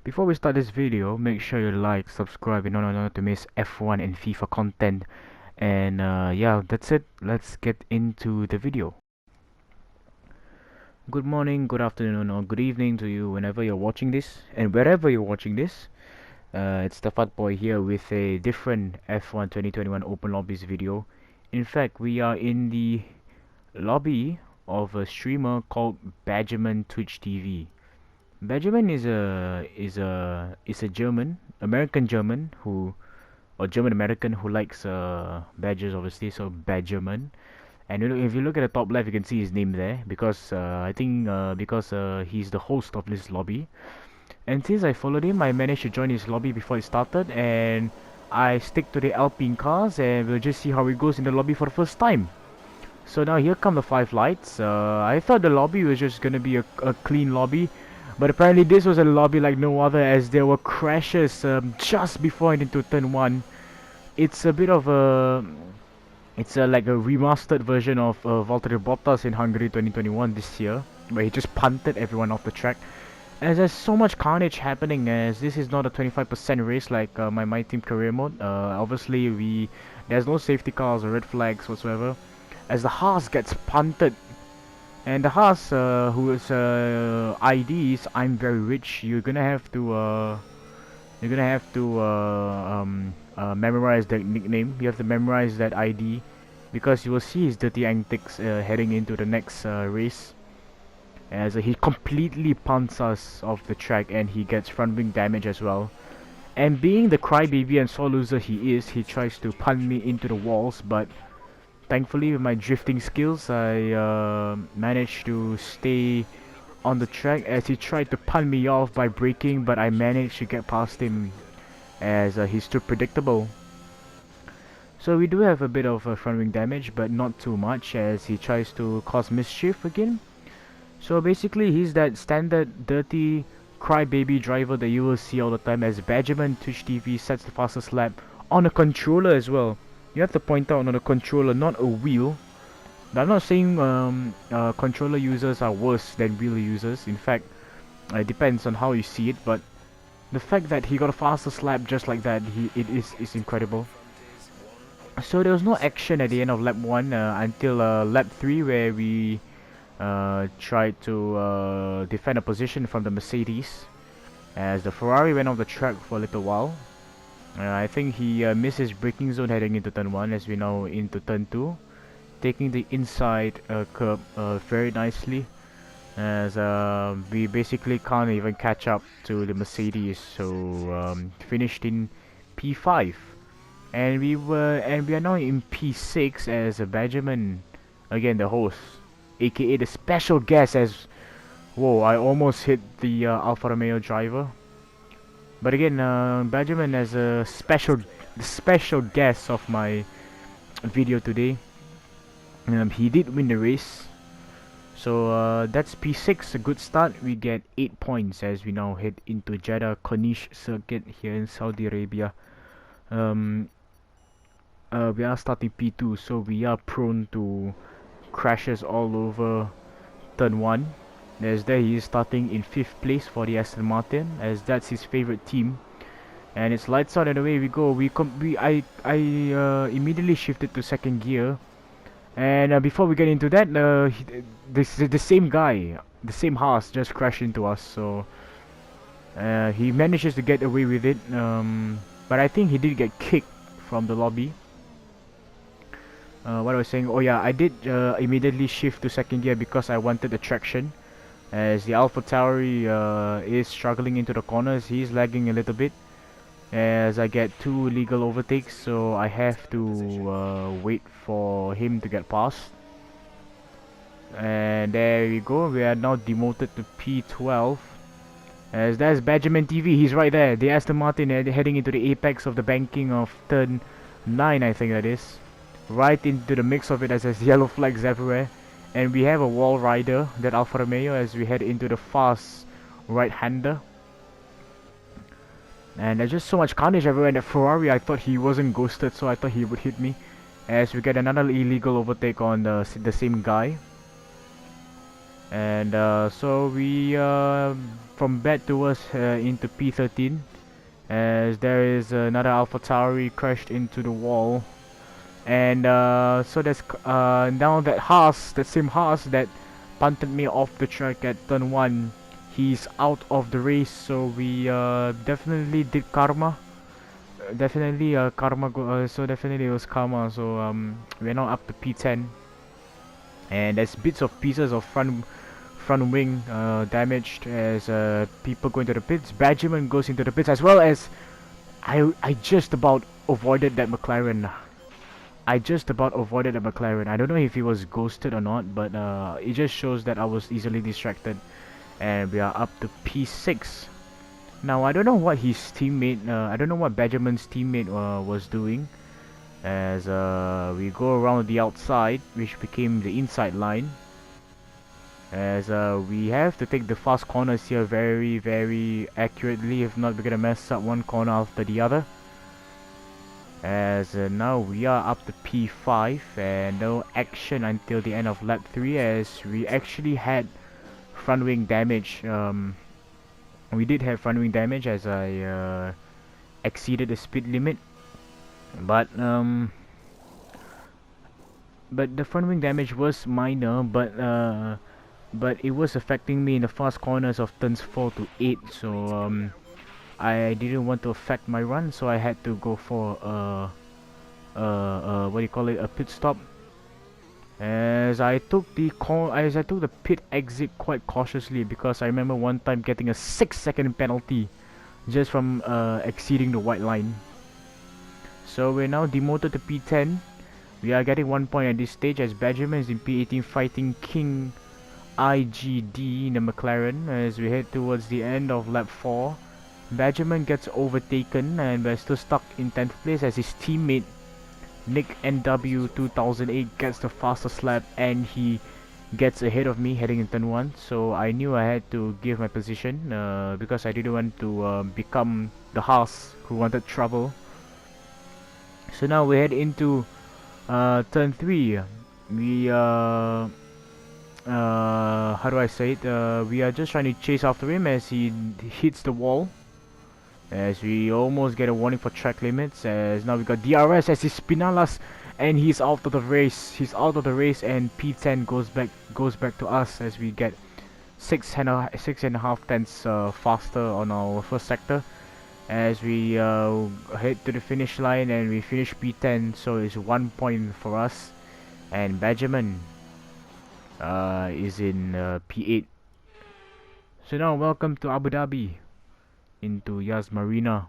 Before we start this video, make sure you like, subscribe in order not to miss F1 and FIFA content. And yeah, that's it. Let's get into the video. Good morning, good afternoon, or good evening to you whenever you're watching this and wherever you're watching this. It's the Fat Boy here with a different F1 2021 Open Lobbies video. In fact, we are in the lobby of a streamer called Badgerman Twitch TV. Benjamin is a German, American German who, or German American who likes badgers, obviously. So Badgerman, and if you look at the top left, you can see his name there because I think because he's the host of this lobby. And since I followed him, I managed to join his lobby before it started, and I stick to the Alpine cars, and we'll just see how it goes in the lobby for the first time. So now here come the 5 lights. I thought the lobby was just gonna be a clean lobby. But apparently this was a lobby like no other, as there were crashes just before it into turn 1. It's a bit of a... It's like a remastered version of Valtteri Bottas in Hungary 2021 this year, where he just punted everyone off the track. As there's so much carnage happening, as this is not a 25% race like my team career mode. Obviously there's no safety cars or red flags whatsoever. As the Haas gets punted, and the Haas, whose ID is "I'm very rich," you're gonna have to memorize the nickname. You have to memorize that ID because you will see his dirty antics heading into the next race. As he completely punts us off the track, and he gets front wing damage as well. And being the crybaby and sore loser he is, he tries to punt me into the walls, but thankfully, with my drifting skills, I managed to stay on the track as he tried to punt me off by braking, but I managed to get past him as he's too predictable. So we do have a bit of front wing damage, but not too much, as he tries to cause mischief again. So basically, he's that standard dirty crybaby driver that you will see all the time, as Badgerman Twitch TV sets the fastest lap on a controller as well. You have to point out on a controller, not a wheel. Now, I'm not saying controller users are worse than wheel users. In fact, it depends on how you see it. But the fact that he got a fastest lap just like that, it is incredible. So there was no action at the end of lap 1 until lap 3, where we tried to defend a position from the Mercedes, as the Ferrari went off the track for a little while. I think he missed his braking zone heading into turn 1, as we now into turn 2, taking the inside curb very nicely, as we basically can't even catch up to the Mercedes. So finished in P5, and we are now in P6 as a Badgerman, again the host, aka the special guest. As whoa, I almost hit the Alfa Romeo driver. But again, Badgerman as a special guest of my video today. He did win the race, so that's P6, a good start. We get 8 points as we now head into Jeddah Corniche circuit here in Saudi Arabia. We are starting P2, so we are prone to crashes all over turn 1. As there he is starting in 5th place for the Aston Martin, as that's his favorite team. And it's lights out and away we go. I immediately shifted to 2nd gear. And before we get into that, the same guy, the same Haas, just crashed into us. So he manages to get away with it. But I think he did get kicked from the lobby. What I was saying, oh yeah, I did immediately shift to 2nd gear because I wanted the traction, as the AlphaTauri is struggling into the corners. He's lagging a little bit as I get 2 illegal overtakes, so I have to wait for him to get past. And there we go, we are now demoted to P12, as that's Badgerman TV. He's right there, the Aston Martin heading into the apex of the banking of turn 9, I think that is. Right into the mix of it, as there's yellow flags everywhere. And we have a wall rider, that Alfa Romeo, as we head into the fast right-hander. And there's just so much carnage everywhere. And the Ferrari, I thought he wasn't ghosted, so I thought he would hit me. As we get another illegal overtake on the same guy. And so we from bad towards into P13, as there is another AlphaTauri crashed into the wall. And so there's now that Haas, that same Haas that punted me off the track at turn 1, he's out of the race. So we definitely did karma. Definitely karma. So definitely it was karma. So we're now up to P10, and there's bits of pieces of front wing damaged as people go into the pits. Badgerman goes into the pits, as well as I just about avoided that McLaren. I just about avoided a McLaren. I don't know if he was ghosted or not, but it just shows that I was easily distracted. And we are up to P6. Now I don't know what his teammate, I don't know what Badgerman's teammate was doing, as we go around the outside, which became the inside line. As we have to take the fast corners here very, very accurately. If not, we're gonna mess up one corner after the other. As now we are up to P5 and no action until the end of lap 3, as we actually had front wing damage. We did have front wing damage as I exceeded the speed limit, but the front wing damage was minor, but it was affecting me in the fast corners of turns 4 to 8. So I didn't want to affect my run, so I had to go for what do you call it, a pit stop. As I took the pit exit quite cautiously, because I remember one time getting a 6-second penalty just from exceeding the white line. So we're now demoted to P10. We are getting 1 point at this stage, as Badgerman is in P18 fighting King IGD in the McLaren as we head towards the end of lap 4. Badgerman gets overtaken and we're still stuck in 10th place, as his teammate Nick NW 2008 gets the fastest lap and he gets ahead of me heading in turn 1. So I knew I had to give my position because I didn't want to become the Haas who wanted trouble. So now we head into turn 3. We how do I say it? We are just trying to chase after him as he hits the wall. As we almost get a warning for track limits, as now we got DRS as he Spinalas and he's out of the race. He's out of the race, and P10 goes back to us as we get 6.5 tenths faster on our first sector. As we head to the finish line and we finish P10, so it's 1 point for us. And Badgerman is in P8. So now welcome to Abu Dhabi, into Yas Marina.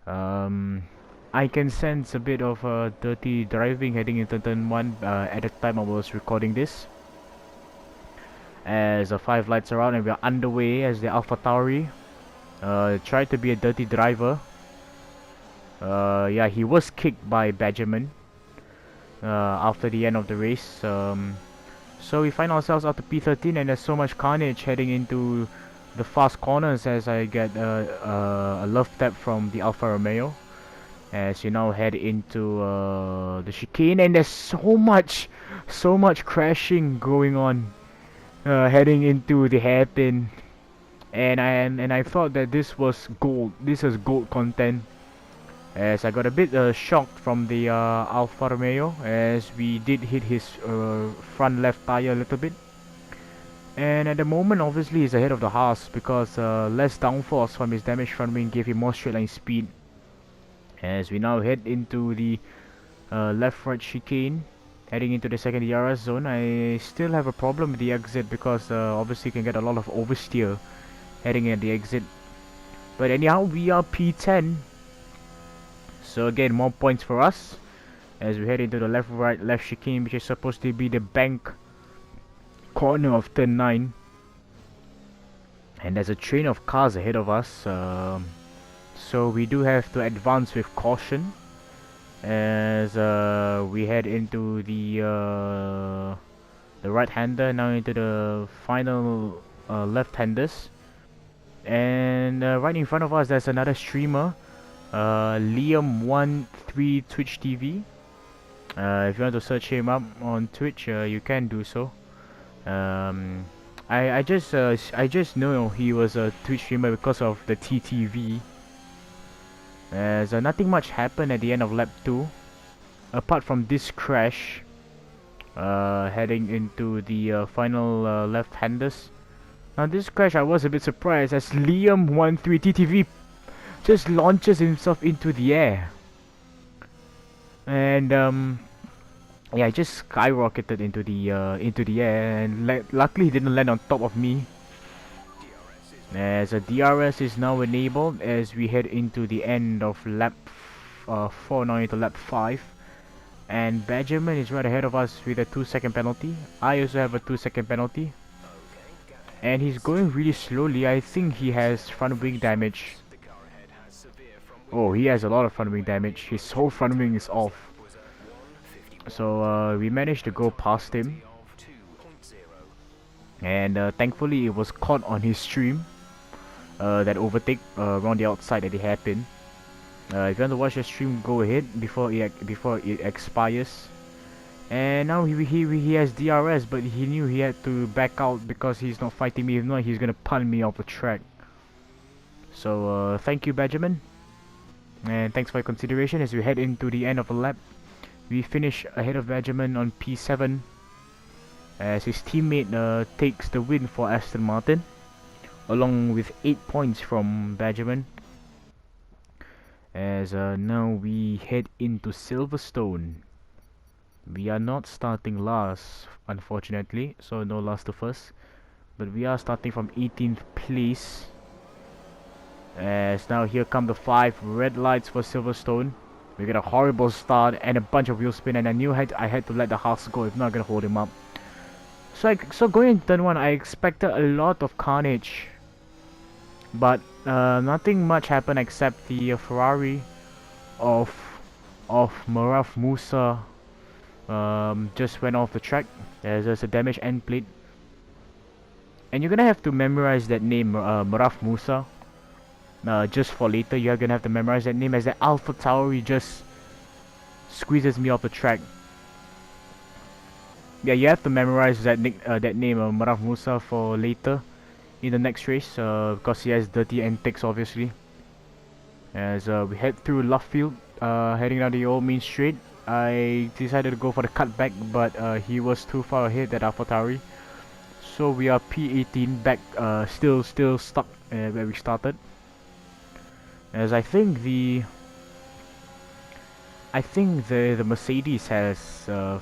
I can sense a bit of dirty driving heading into turn 1 at the time I was recording this. As 5 lights are out and we are underway as the AlphaTauri tried to be a dirty driver. Yeah, he was kicked by Badgerman after the end of the race. So we find ourselves up to P13 and there's so much carnage heading into the fast corners as I get a love tap from the Alfa Romeo as you now head into the chicane, and there's so much crashing going on heading into the hairpin, and I thought that this was gold. This is gold content, as I got a bit shocked from the Alfa Romeo as we did hit his front left tire a little bit. And at the moment, obviously, he's ahead of the Haas because less downforce from his damaged front wing gave him more straight line speed. As we now head into the left-right chicane, heading into the second DRS zone, I still have a problem with the exit because obviously you can get a lot of oversteer heading at the exit. But anyhow, we are P10. So again, more points for us as we head into the left-right left chicane, which is supposed to be the bank corner of turn 9, and there's a train of cars ahead of us, so we do have to advance with caution as we head into the right-hander, now into the final left-handers, and right in front of us there's another streamer, Liam13 Twitch TV. If you want to search him up on Twitch, you can do so. Um, I just know he was a Twitch streamer because of the TTV. As nothing much happened at the end of lap 2, apart from this crash. Heading into the final left-handers. Now this crash, I was a bit surprised as Liam13 TTV just launches himself into the air, and yeah, just skyrocketed into the air, and luckily he didn't land on top of me. As a DRS is now enabled as we head into the end of lap 4, now into lap 5. And Benjamin is right ahead of us with a 2-second penalty. I also have a 2-second penalty. And he's going really slowly. I think he has front wing damage. Oh, he has a lot of front wing damage. His whole front wing is off. So we managed to go past him. And thankfully it was caught on his stream. That overtake around the outside that it happened. If you want to watch the stream, go ahead before it expires. And now he has DRS, but he knew he had to back out because he's not fighting me. If not, he's gonna punt me off the track. So thank you, Benjamin, and thanks for your consideration. As we head into the end of the lap, we finish ahead of Benjamin on P7, as his teammate takes the win for Aston Martin, along with 8 points from Benjamin. As now we head into Silverstone. We are not starting last, unfortunately, so no last to first, but we are starting from 18th place. As now here come the 5 red lights for Silverstone. We get a horrible start and a bunch of wheel spin, and I knew I had to let the Haas go if not gonna hold him up. So going in turn 1, I expected a lot of carnage, but nothing much happened except the Ferrari of Maraf Musa just went off the track. There's a damaged end plate, and you're gonna have to memorize that name, Maraf Musa. Just for later, you're gonna have to memorize that name, as the Alpha Tauri just squeezes me off the track. Yeah, you have to memorize that name, Maraf Musa, for later in the next race, because he has dirty antics, obviously. As we head through Luffield, heading down the old main straight. I decided to go for the cutback, but he was too far ahead, that AlphaTauri. So we are P18 back, still stuck where we started. As I think the Mercedes has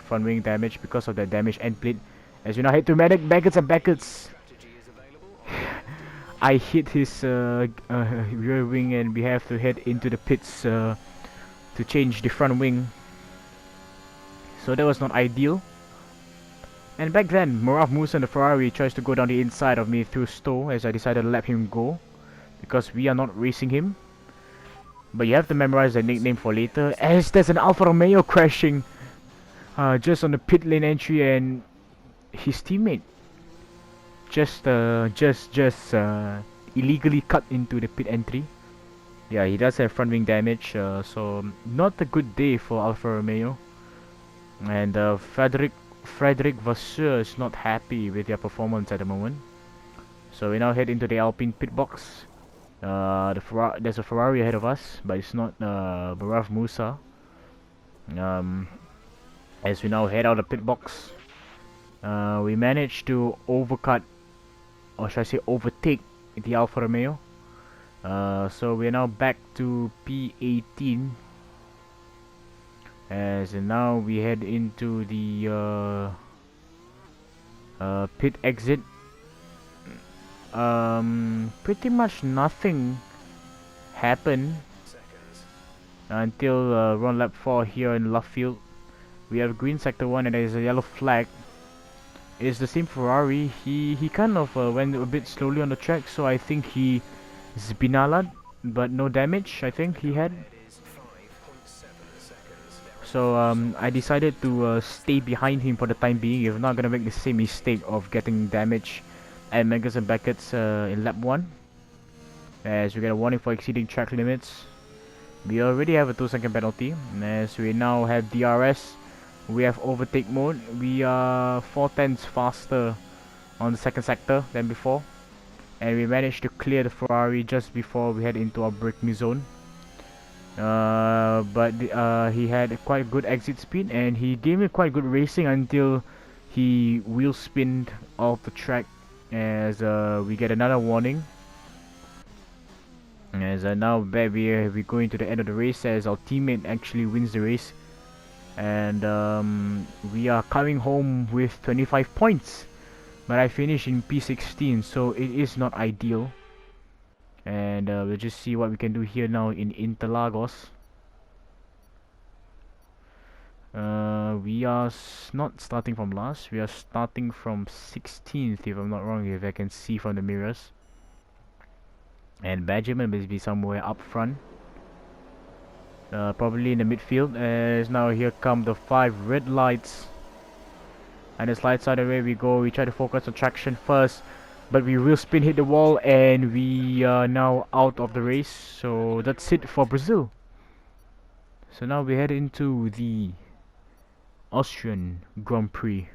front wing damage because of the damaged end plate. As we now head to Baggots and Baggots. I hit his rear wing, and we have to head into the pits to change the front wing. So that was not ideal. And back then, Maraf Musa and the Ferrari tries to go down the inside of me through Stowe, as I decided to let him go because we are not racing him. But you have to memorize the nickname for later, as there's an Alfa Romeo crashing just on the pit lane entry, and his teammate just illegally cut into the pit entry. Yeah, he does have front wing damage, so not a good day for Alfa Romeo. And Frederick Vasseur is not happy with their performance at the moment. So we now head into the Alpine pit box. There's a Ferrari ahead of us, but it's not Maraf Musa. As we now head out of the pit box, we managed to overcut, or should I say overtake, the Alfa Romeo. So we're now back to P18. As now we head into the pit exit. Pretty much nothing happened until run lap 4 here in Luffield. We have green sector 1 and there is a yellow flag. It's the same Ferrari. He kind of went a bit slowly on the track, so I think he Zbinalad, but no damage I think he had. So I decided to stay behind him for the time being, if not gonna make the same mistake of getting damage at Megas and Beckett's in lap 1. As we get a warning for exceeding track limits. We already have a 2-second penalty. As we now have DRS, we have overtake mode. We are 4/10 faster on the second sector than before, and we managed to clear the Ferrari just before we head into our braking zone. But he had quite good exit speed, and he gave me quite good racing until he wheel spinned off the track, as we get another warning. As now we go into the end of the race, as our teammate actually wins the race, and we are coming home with 25 points. But I finished in P16, so it is not ideal. And we'll just see what we can do here now in Interlagos. We are not starting from last, we are starting from 16th, if I'm not wrong, if I can see from the mirrors. And Benjamin will be somewhere up front, probably in the midfield, as now here come the 5 red lights. And the slides out of the way we go. We try to focus on traction first, but we will spin hit the wall, and we are now out of the race. So that's it for Brazil. So now we head into the Austrian Grand Prix.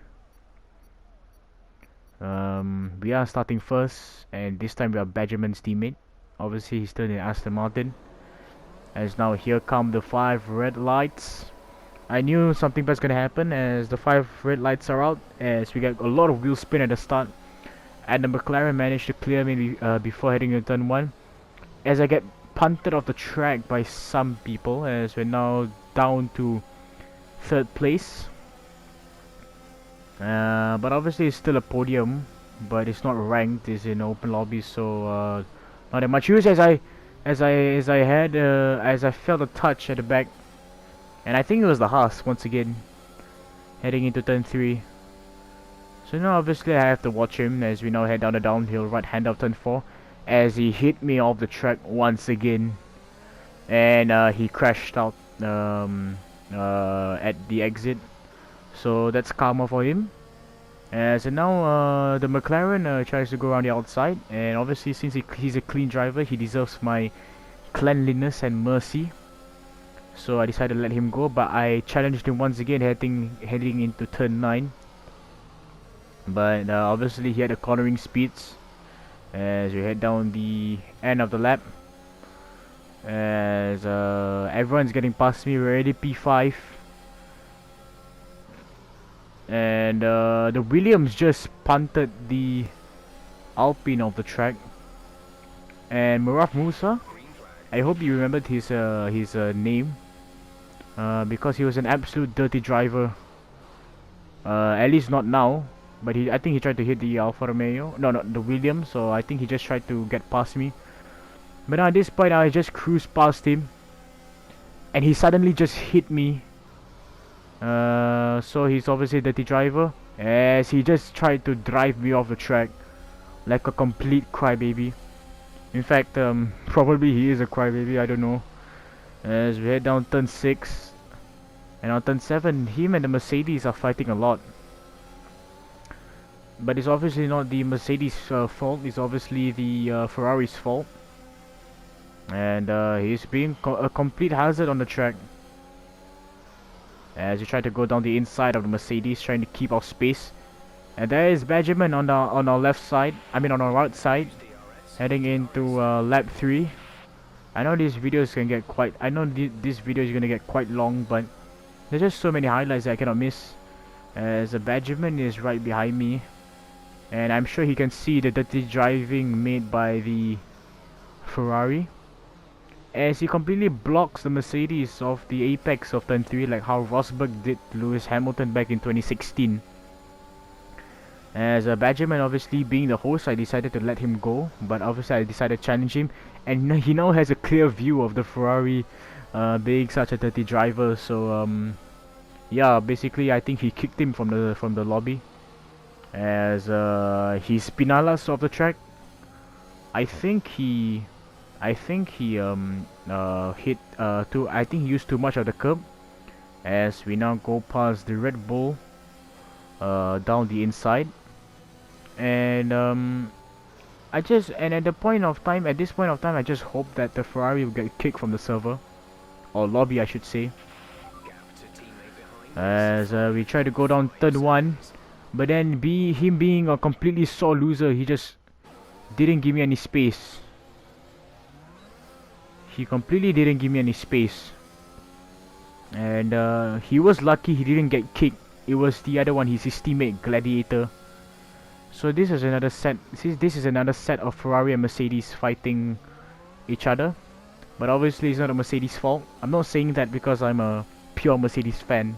We are starting first, and this time we are Benjamin's teammate. Obviously he's still in Aston Martin. As now here come the 5 red lights. I knew something bad's gonna happen, as the 5 red lights are out, as we get a lot of wheel spin at the start, and the McLaren managed to clear me before heading into turn 1, as I get punted off the track by some people, as we're now down to 3rd place. But obviously it's still a podium, but it's not ranked, it's in open lobby, so not that much use, as I felt a touch at the back. And I think it was the Haas once again, heading into turn 3. So now obviously I have to watch him as we now head down the downhill right hand of turn 4, as he hit me off the track once again, and he crashed out at the exit. So that's karma for him. So now the McLaren tries to go around the outside, and obviously since he's a clean driver, he deserves my cleanliness and mercy. So I decided to let him go, but I challenged him once again heading into turn 9. But obviously he had the cornering speeds as we head down the end of the lap. As everyone's getting past me, we're already P5. And the Williams just punted the Alpine off the track. And Muraf Musa, I hope you remembered his name. Because he was an absolute dirty driver. At least not now, but I think he tried to hit the Alfa Romeo. No, not the Williams. So I think he just tried to get past me. But at this point, I just cruised past him, and he suddenly just hit me. So he's obviously a dirty driver, as he just tried to drive me off the track like a complete crybaby. In fact, probably he is a crybaby. I don't know. As we head down turn 6. And on turn 7, him and the Mercedes are fighting a lot. But it's obviously not the Mercedes' fault, it's obviously the Ferrari's fault. And he's being a complete hazard on the track, as we try to go down the inside of the Mercedes, trying to keep our space. And there is Benjamin on our left side, on our right side, heading into lap 3. I know this video is gonna get quite long, but there's just so many highlights that I cannot miss, as Benjamin is right behind me, and I'm sure he can see the dirty driving made by the Ferrari, as he completely blocks the Mercedes off the apex of turn 3, like how Rosberg did Lewis Hamilton back in 2016. As Benjamin, obviously being the host, I decided to let him go, but obviously I decided to challenge him, and he now has a clear view of the Ferrari being such a dirty driver. So yeah, basically I think he kicked him from the lobby, as he spinalas off the track. I think he used too much of the curb, as we now go past the Red Bull down the inside. And at this point of time, I just hope that the Ferrari will get kicked from the server, or lobby I should say. As we try to go down turn 1, But then him being a completely sore loser, he just didn't give me any space. He completely didn't give me any space. And he was lucky he didn't get kicked. It was the other one, his teammate Gladiator. So this is another set. This is another set of Ferrari and Mercedes fighting each other. But obviously it's not a Mercedes fault. I'm not saying that because I'm a pure Mercedes fan.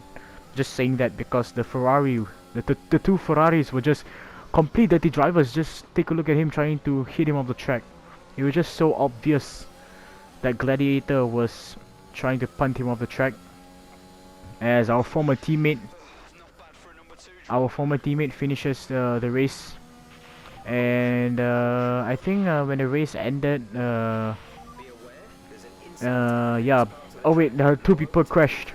Just saying that because the two Ferraris were just complete dirty drivers. Just take a look at him trying to hit him off the track. It was just so obvious that Gladiator was trying to punt him off the track. As our former teammate finishes the race. And I think when the race ended, yeah. Oh wait, two people crashed.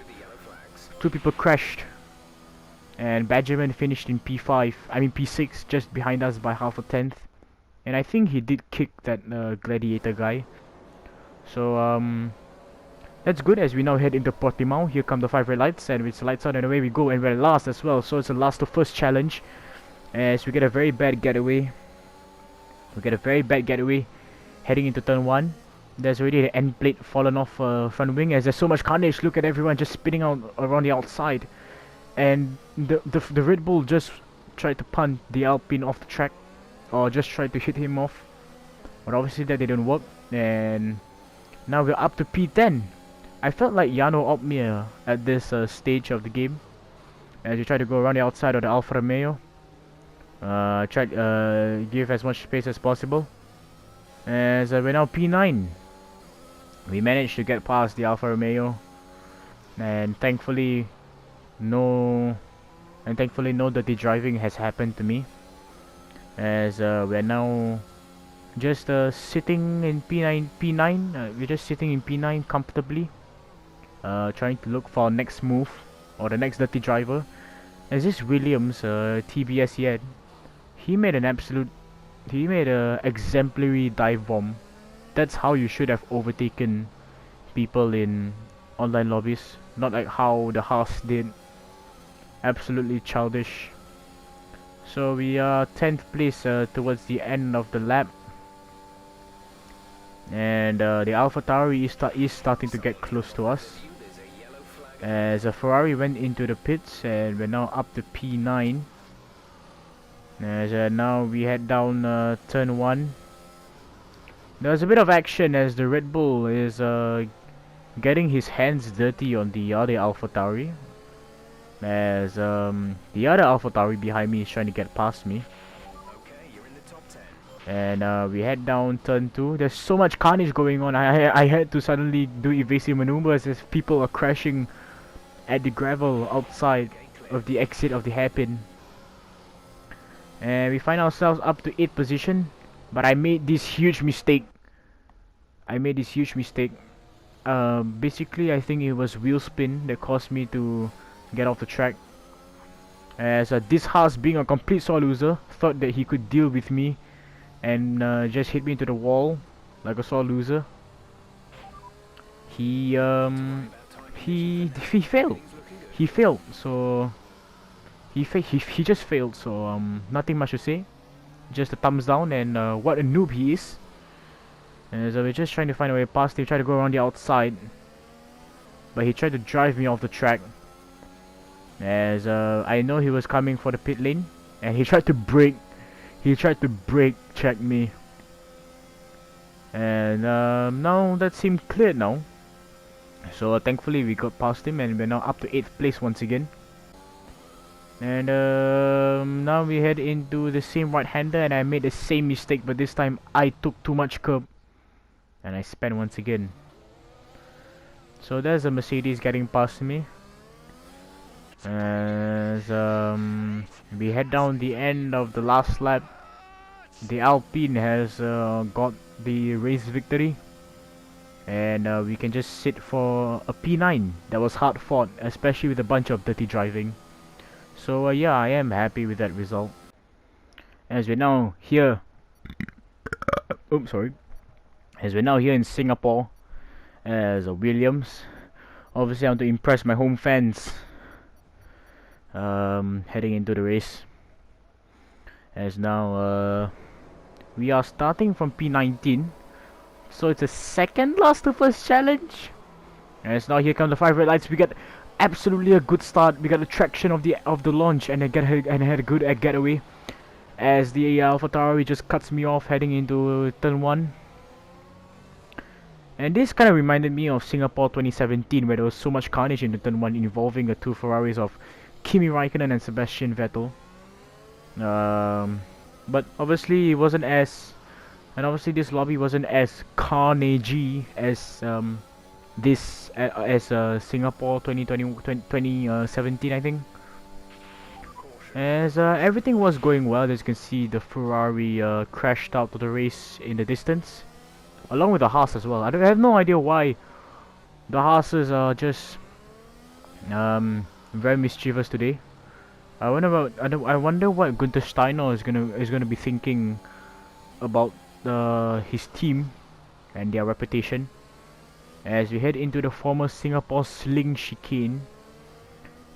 And Benjamin finished in P5. I mean P6, just behind us by half a tenth. And I think he did kick that Gladiator guy. So that's good as we now head into Portimao. Here come the 5 red lights, and with the lights on and away we go, and we're last as well. So it's a last to first challenge, as we get a very bad getaway. Heading into turn 1. There's already the end plate fallen off front wing, as there's so much carnage. Look at everyone just spinning out around the outside. And the Red Bull just tried to punt the Alpine off the track, or just tried to hit him off. But obviously that didn't work, and now we're up to P10. I felt like Jano upped me at this stage of the game, as we try to go around the outside of the Alfa Romeo. Try to give as much space as possible. As we're now P9. We managed to get past the Alfa Romeo, and thankfully no dirty driving has happened to me, as we're now just sitting in P9. We're just sitting in P9 comfortably, trying to look for our next move or the next dirty driver. As this Williams TBS yet, he made a exemplary dive bomb. That's how you should have overtaken people in online lobbies, not like how the Haas did. Absolutely childish. So we are 10th place towards the end of the lap, and the AlphaTauri is starting to get close to us, as a Ferrari went into the pits, and we're now up to P9. As now we head down turn 1. There's a bit of action as the Red Bull is getting his hands dirty on the other AlphaTauri, as the other AlphaTauri behind me is trying to get past me. And we head down turn 2. There's so much carnage going on. I had to suddenly do evasive maneuvers as people are crashing at the gravel outside of the exit of the hairpin. And we find ourselves up to 8th position, but I made this huge mistake. Basically I think it was wheel spin that caused me to get off the track, as this Haas, being a complete sore loser, thought that he could deal with me and just hit me into the wall like a sore loser. He failed. So he just failed. So nothing much to say. Just a thumbs down, and what a noob he is. And so we're just trying to find a way past him. Try to go around the outside, but he tried to drive me off the track. As I know he was coming for the pit lane, and he tried to brake. Check me. And now that seemed clear now. So thankfully we got past him, and we're now up to 8th place once again. And now we head into the same right-hander, and I made the same mistake, but this time I took too much curb, and I spun once again. So there's a Mercedes getting past me. As we head down the end of the last lap, the Alpine has got the race victory, and we can just sit for a P9 that was hard fought, especially with a bunch of dirty driving. So yeah, I am happy with that result. As we're now here, as we're now here in Singapore, as a Williams. Obviously I want to impress my home fans heading into the race. As now we are starting from P19, so it's a second last to first challenge. As now here come the 5 red lights. We get absolutely a good start. We got the traction of the launch, and I had a good getaway. As the AlphaTauri just cuts me off heading into turn 1. And this kind of reminded me of Singapore 2017, where there was so much carnage in the turn 1 involving the two Ferraris of Kimi Raikkonen and Sebastian Vettel. But obviously it wasn't as, and obviously this lobby wasn't as carnagey as Singapore 2017, I think. As everything was going well, as you can see, the Ferrari crashed out to the race in the distance, along with the Haas as well. I have no idea why the Haases are just very mischievous today. I wonder what Gunther Steiner is gonna be thinking about his team and their reputation. As we head into the former Singapore Sling chicane,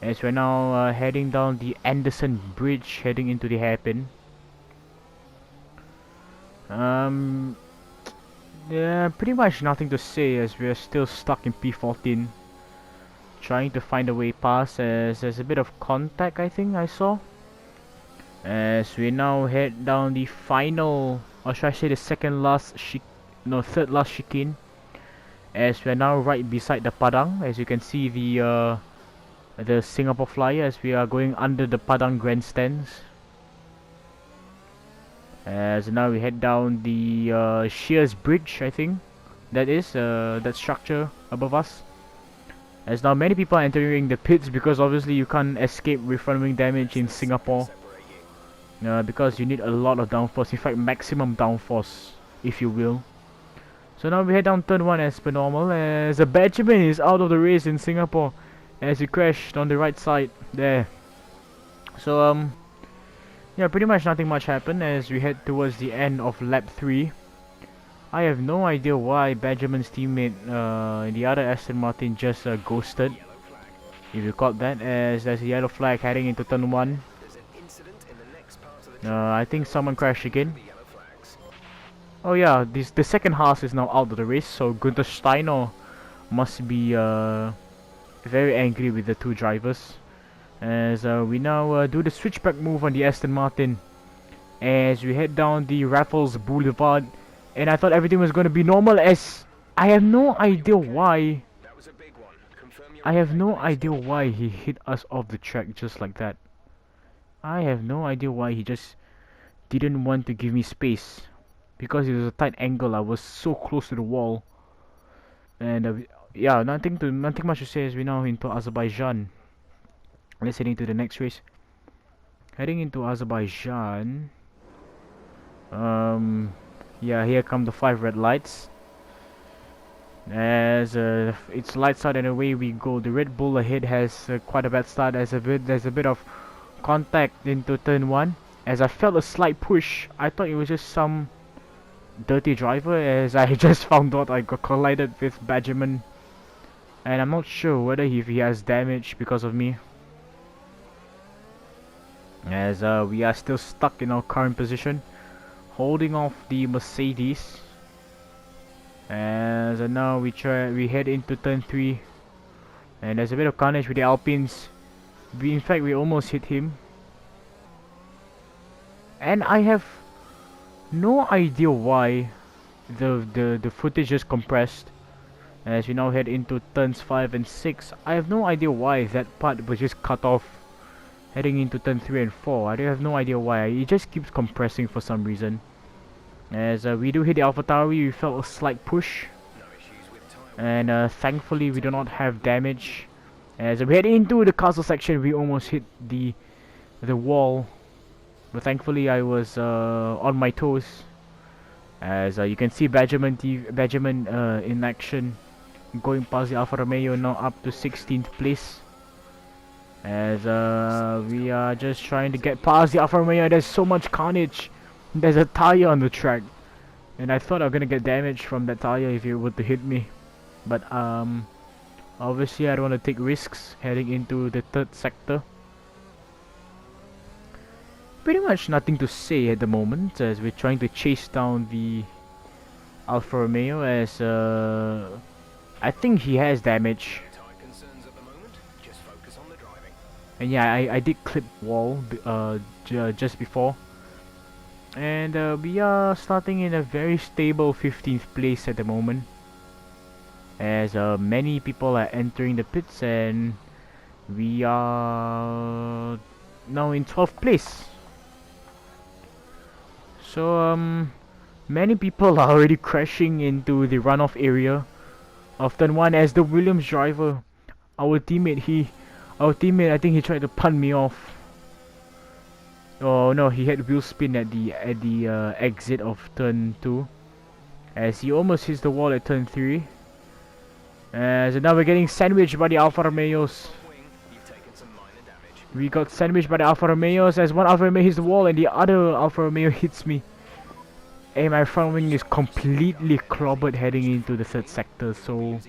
as we're now heading down the Anderson Bridge, heading into the hairpin. Yeah, pretty much nothing to say, as we're still stuck in P14, trying to find a way past, as there's a bit of contact, I think I saw. As we now head down the final, or should I say the third last chicane, as we're now right beside the Padang. As you can see, the Singapore Flyer, as we are going under the Padang grandstands. As now we head down the Shears Bridge, I think that is that structure above us. As now many people are entering the pits, because obviously you can't escape with front wing damage in Singapore, because you need a lot of downforce, in fact maximum downforce, if you will. So now we head down turn 1 as per normal, as a Benjamin is out of the race in Singapore, as he crashed on the right side there. So yeah, pretty much nothing much happened as we head towards the end of lap 3. I have no idea why Benjamin's teammate in the other Aston Martin just ghosted, if you caught that, as there's a yellow flag heading into turn 1. I think someone crashed again. Oh yeah, the second Haas is now out of the race, so Gunther Steiner must be very angry with the two drivers. As we now do the switchback move on the Aston Martin, as we head down the Raffles Boulevard, and I thought everything was going to be normal, as I have no idea why. I have no idea why he hit us off the track just like that. I have no idea why he just didn't want to give me space, because it was a tight angle. I was so close to the wall, and yeah, nothing much to say as we now into Azerbaijan. Let's head into the next race. Heading into Azerbaijan. Yeah, here come the 5 red lights. As it's lights out and away we go. The Red Bull ahead has quite a bad start. There's a bit of contact into turn 1. As I felt a slight push, I thought it was just some dirty driver, as I just found out I got collided with Benjamin, and I'm not sure whether if he has damage because of me. As we are still stuck in our current position, holding off the Mercedes. As now we head into turn 3, and there's a bit of carnage with the Alpines. In fact we almost hit him, and I have no idea why the footage just compressed. As we now head into turns 5 and 6, I have no idea why that part was just cut off heading into turn 3 and 4. I have no idea why. It just keeps compressing for some reason. As we do hit the AlphaTauri, we felt a slight push, and thankfully we do not have damage. As we head into the castle section, we almost hit the wall, but thankfully I was on my toes. As you can see Benjamin in action, going past the Alfa Romeo, now up to 16th place. As we are just trying to get past the Alfa Romeo. There's so much carnage. There's a tire on the track, and I thought I was gonna get damage from that tire if it were to hit me, but obviously I don't want to take risks heading into the third sector. pretty much nothing to say at the moment, as we're trying to chase down the Alfa Romeo, as I think he has damage. And yeah, I did clip wall just before. And we are starting in a very stable 15th place at the moment, as many people are entering the pits, and we are now in 12th place. So many people are already crashing into the runoff area of turn 1, as the Williams driver, our teammate, I think he tried to punt me off. Oh no, he had wheel spin at the exit of turn 2, as he almost hits the wall at turn 3. So now we're getting sandwiched by the Alfa Romeos. We got sandwiched by the Alfa Romeos, as one Alfa Romeo hits the wall and the other Alfa Romeo hits me. And my front wing is completely clobbered heading into the third sector, so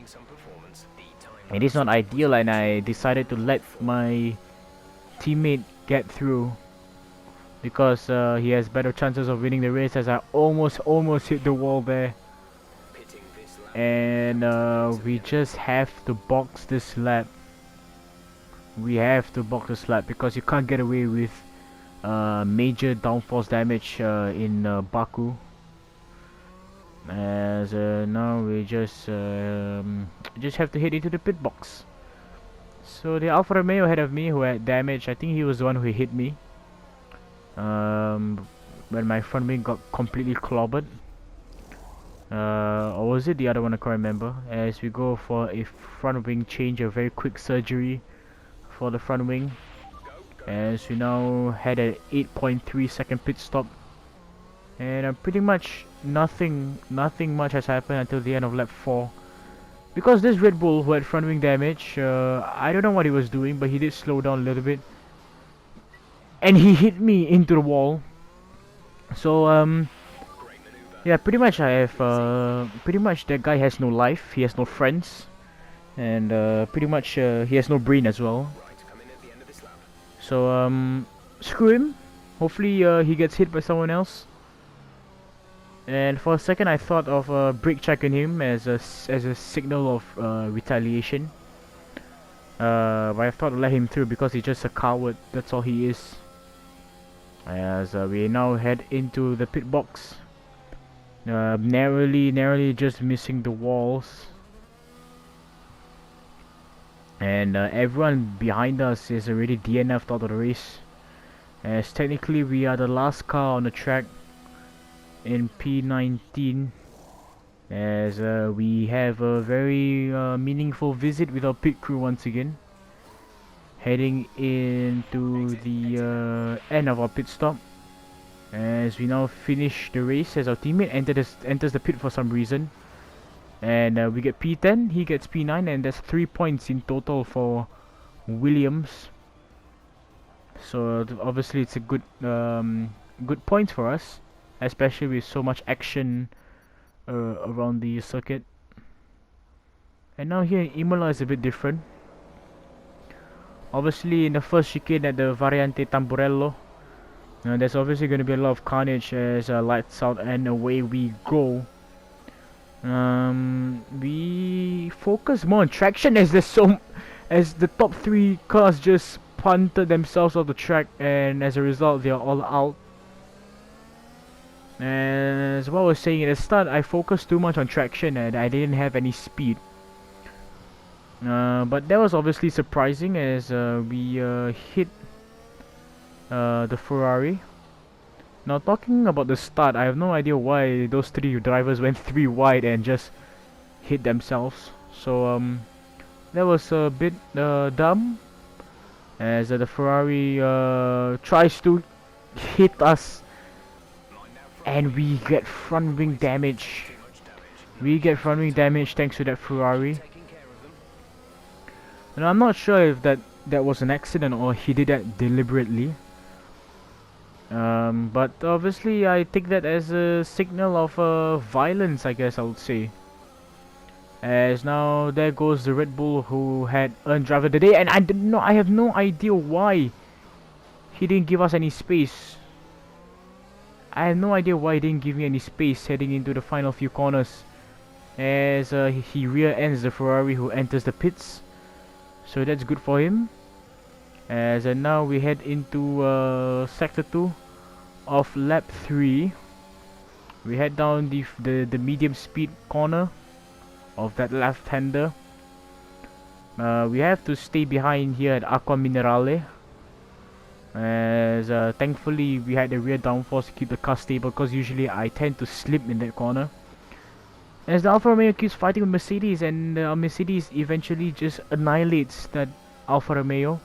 it is not ideal, and I decided to let my teammate get through, because he has better chances of winning the race, as I almost hit the wall there. And we just have to box this lap. We have to box this lap, because you can't get away with major downforce damage in Baku. As now we just have to hit into the pit box. So the Alfa Romeo ahead of me, who had damage, I think he was the one who hit me when my front wing got completely clobbered. Or was it the other one? I can't remember. As we go for a front wing change, a very quick surgery for the front wing, as we now had an 8.3 second pit stop, and pretty much nothing much has happened until the end of lap 4, because this Red Bull who had front wing damage, I don't know what he was doing, but he did slow down a little bit, and he hit me into the wall. So yeah, pretty much I have pretty much that guy has no life, he has no friends, and pretty much he has no brain as well. So screw him. Hopefully he gets hit by someone else. And for a second I thought of brake checking him as a signal of retaliation. But I thought to let him through, because he's just a coward. That's all he is. As we now head into the pit box, narrowly just missing the walls. And everyone behind us is already DNF'd out of the race, as technically we are the last car on the track in P19, as we have a very meaningful visit with our pit crew once again, heading into the end of our pit stop, as we now finish the race, as our teammate enters the pit for some reason. And we get P10, he gets P9, and that's 3 points in total for Williams. So obviously it's a good point for us, especially with so much action around the circuit. And now here in Imola is a bit different. Obviously in the first chicane at the Variante Tamburello, there's obviously going to be a lot of carnage, as lights out and away we go. We focus more on traction, as as the top 3 cars just punted themselves off the track, and as a result they are all out. As what I was saying at the start, I focused too much on traction and I didn't have any speed. But that was obviously surprising, as we hit the Ferrari. Now talking about the start, I have no idea why those 3 drivers went 3 wide and just hit themselves. So that was a bit dumb, as the Ferrari tries to hit us, and we get front wing damage. We get front wing damage thanks to that Ferrari. And I'm not sure if that was an accident or he did that deliberately. But obviously I take that as a signal of violence, I guess I would say. As now there goes the Red Bull who had earned driver of the day, and I have no idea why he didn't give us any space. I have no idea why he didn't give me any space heading into the final few corners, as he rear ends the Ferrari who enters the pits. So that's good for him. As now we head into sector 2 of lap 3. We head down the medium speed corner of that left-hander. We have to stay behind here at Aqua Minerale, as thankfully we had the rear downforce to keep the car stable, because usually I tend to slip in that corner. As the Alfa Romeo keeps fighting with Mercedes, and Mercedes eventually just annihilates that Alfa Romeo,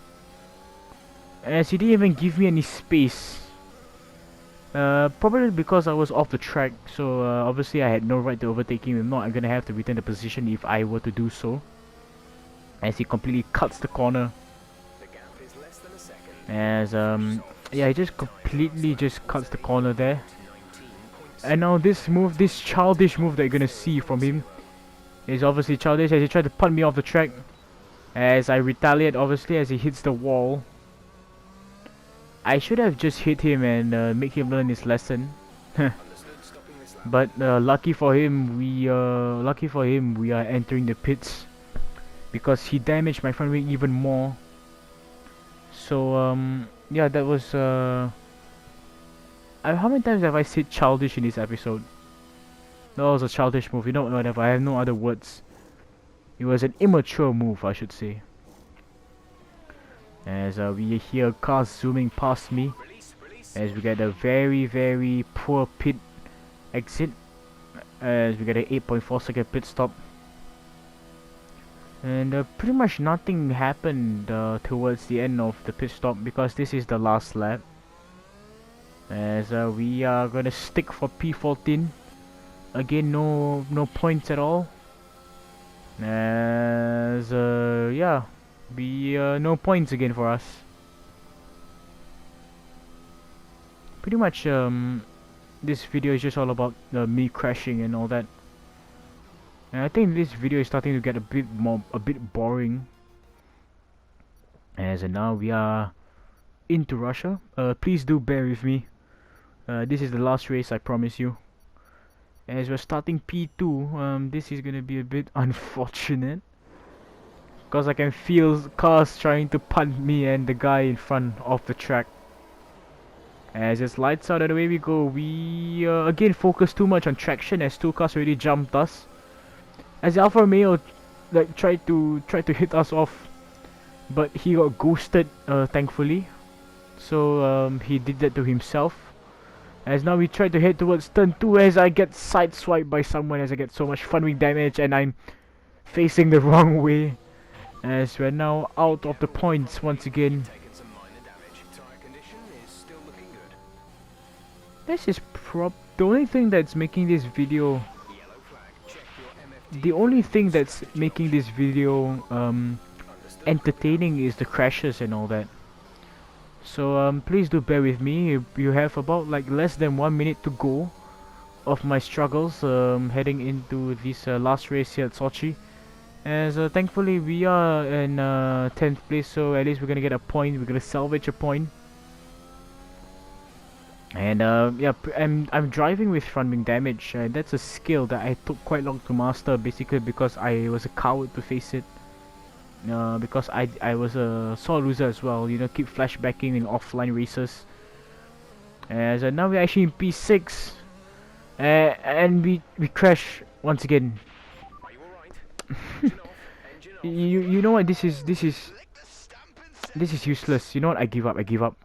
as he didn't even give me any space. Probably because I was off the track, so obviously I had no right to overtake him. If not, I'm gonna have to return the position if I were to do so. As he completely cuts the corner. As yeah, he just completely just cuts the corner there. And now this move, this childish move that you're gonna see from him, is obviously childish, as he tried to punt me off the track. As I retaliate, obviously, as he hits the wall. I should have just hit him and make him learn his lesson. But lucky for him, we are entering the pits, because he damaged my front wing even more. So yeah, that was how many times have I said childish in this episode? That was a childish move, you know, whatever, I have no other words. It was an immature move, I should say. As we hear cars zooming past me, as we get a very poor pit exit, as we get an 8.4 second pit stop. And pretty much nothing happened towards the end of the pit stop, because this is the last lap. As we are gonna stick for P14. Again, no points at all. As yeah, no points again for us. Pretty much this video is just all about me crashing and all that. And I think this video is starting to get a bit boring. As now we are into Russia. Please do bear with me. This is the last race, I promise you. As we're starting P2, this is gonna be a bit unfortunate, because I can feel cars trying to punt me and the guy in front off the track. As it's lights out and away we go. We again focus too much on traction, as two cars already jumped us. As the Alfa Romeo like tried to hit us off, but he got ghosted thankfully. So he did that to himself. As now we try to head towards turn 2, as I get sideswiped by someone, as I get so much front wing damage and I'm facing the wrong way. As we're now out of the points once again. This is the only thing that's making this video entertaining is the crashes and all that. So please do bear with me. You have about like less than 1 minute to go of my struggles heading into this last race here at Sochi. As thankfully we are in 10th place, so at least we're gonna get a point. We're gonna salvage a point. And yeah, I'm driving with front wing damage. That's a skill that I took quite long to master, basically because I was a coward to face it. Because I was a sore loser as well, you know, keep flashbacking in offline races. As now we're actually in P6, and we crash once again. you know what, this is useless. You know what, I give up.